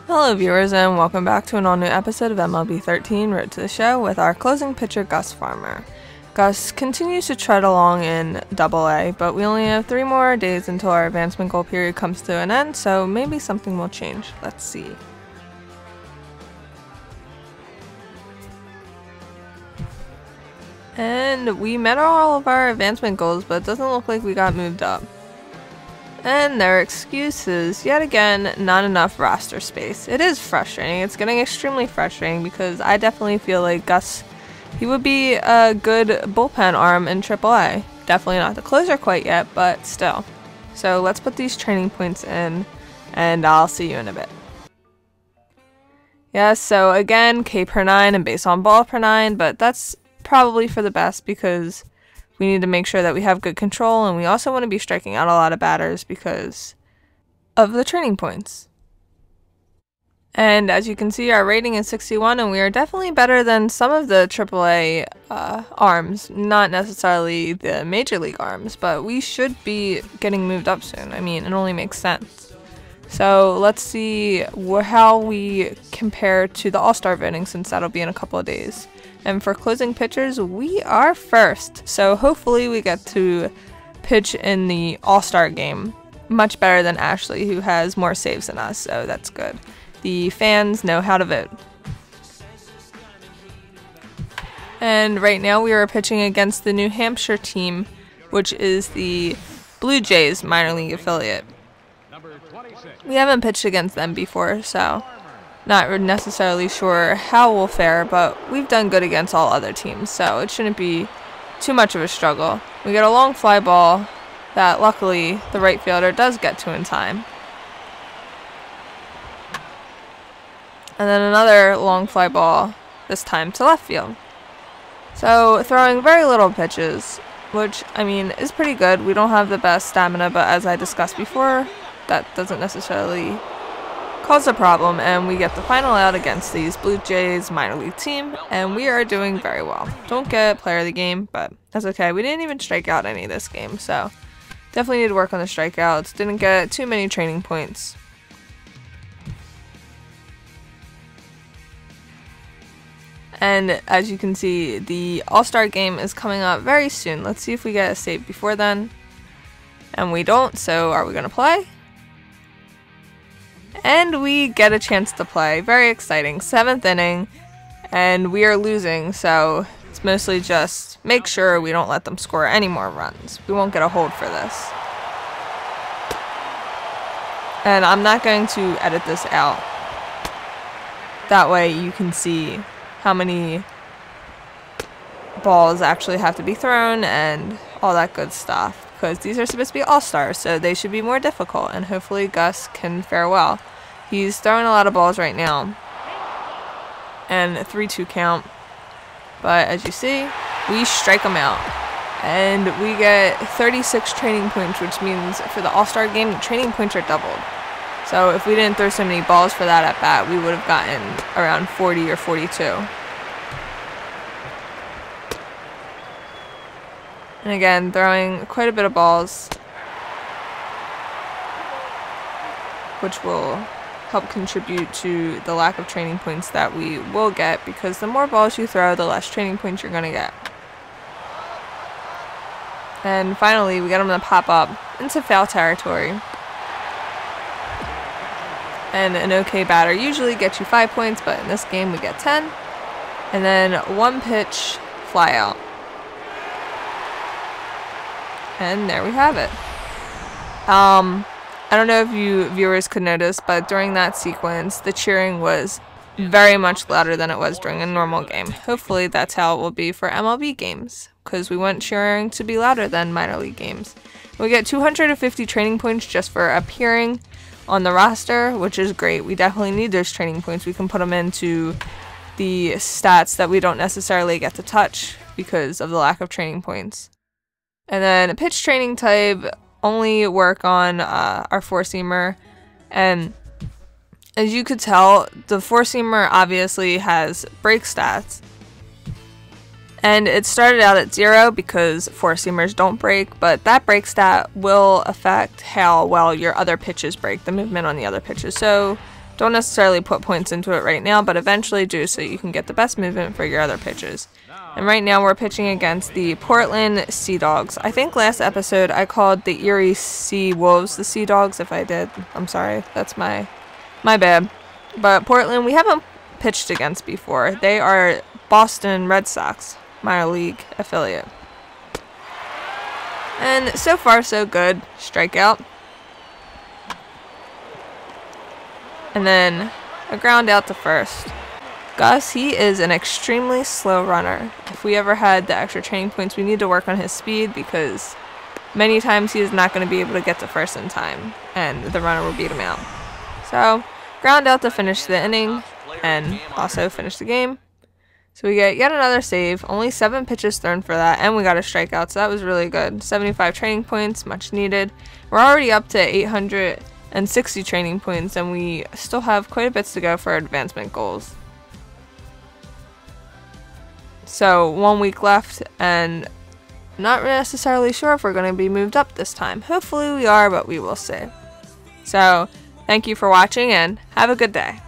Hello viewers and welcome back to an all-new episode of MLB 13 Road to the Show with our closing pitcher Gus Farmer. Gus continues to tread along in AA, but we only have 3 more days until our advancement goal period comes to an end, so maybe something will change. Let's see. And we met all of our advancement goals, but it doesn't look like we got moved up. And their excuse is, yet again, not enough roster space. It is frustrating. It's getting extremely frustrating because I definitely feel like Gus, he would be a good bullpen arm in AAA. Definitely not the closer quite yet, but still. So let's put these training points in, and I'll see you in a bit. Yeah, so again, K per 9 and base on ball per 9, but that's probably for the best because we need to make sure that we have good control, and we also want to be striking out a lot of batters because of the training points. And as you can see, our rating is 61, and we are definitely better than some of the AAA arms. Not necessarily the Major League arms, but we should be getting moved up soon. I mean, it only makes sense. So let's see how we compare to the All-Star voting, since that'll be in a couple of days. And for closing pitchers, we are first. So hopefully we get to pitch in the All-Star game. Much better than Ashley, who has more saves than us, so that's good. The fans know how to vote. And right now we are pitching against the New Hampshire team, which is the Blue Jays minor league affiliate. We haven't pitched against them before, so not necessarily sure how we'll fare, but we've done good against all other teams, so it shouldn't be too much of a struggle. We get a long fly ball that luckily the right fielder does get to in time. And then another long fly ball, this time to left field. So throwing very little pitches, which, I mean, is pretty good. We don't have the best stamina, but as I discussed before, that doesn't necessarily cause a problem, and we get the final out against these Blue Jays minor league team, and we are doing very well. Don't get player of the game, but that's okay. We didn't even strike out any this game, so definitely need to work on the strikeouts. Didn't get too many training points. And as you can see, the All-Star game is coming up very soon. Let's see if we get a save before then. And we don't, so are we going to play? And we get a chance to play. Very exciting. 7th inning, and we are losing, so it's mostly just make sure we don't let them score any more runs. We won't get a hold for this. And I'm not going to edit this out. That way you can see how many balls actually have to be thrown and all that good stuff, because these are supposed to be all-stars, so they should be more difficult, and hopefully Gus can fare well. He's throwing a lot of balls right now, and a 3-2 count, but as you see, we strike him out, and we get 36 training points, which means for the All-Star game, the training points are doubled. So if we didn't throw so many balls for that at bat, we would have gotten around 40 or 42. And again, throwing quite a bit of balls, which will help contribute to the lack of training points that we will get, because the more balls you throw, the less training points you're going to get. And finally, we get him to pop up into foul territory. And an okay batter usually gets you 5 points, but in this game we get 10. And then 1 pitch fly out. And there we have it. I don't know if you viewers could notice, but during that sequence, the cheering was very much louder than it was during a normal game. Hopefully that's how it will be for MLB games, because we want cheering to be louder than minor league games. We get 250 training points just for appearing on the roster, which is great. We definitely need those training points. We can put them into the stats that we don't necessarily get to touch because of the lack of training points. And then a pitch training type, only work on our four-seamer, and as you could tell, the four-seamer obviously has break stats, and it started out at 0 because four-seamers don't break, but that break stat will affect how well your other pitches break, the movement on the other pitches. So Don't necessarily put points into it right now, but eventually do so you can get the best movement for your other pitches. And right now we're pitching against the Portland Sea Dogs. I think last episode I called the Erie Sea Wolves the Sea Dogs. If I did, I'm sorry. That's my bad. But Portland, we haven't pitched against before. They are Boston Red Sox minor league affiliate. And so far so good. Strikeout. And then a ground out to first. Gus, he is an extremely slow runner. If we ever had the extra training points, we need to work on his speed because many times he is not going to be able to get to first in time and the runner will beat him out. So, ground out to finish the inning and also finish the game. So we get yet another save, only 7 pitches thrown for that, and we got a strikeout, so that was really good. 75 training points, much needed. We're already up to 860 training points, and we still have quite a bit to go for our advancement goals. So 1 week left, and not necessarily sure if we're going to be moved up this time. Hopefully we are, but we will see. So thank you for watching, and have a good day.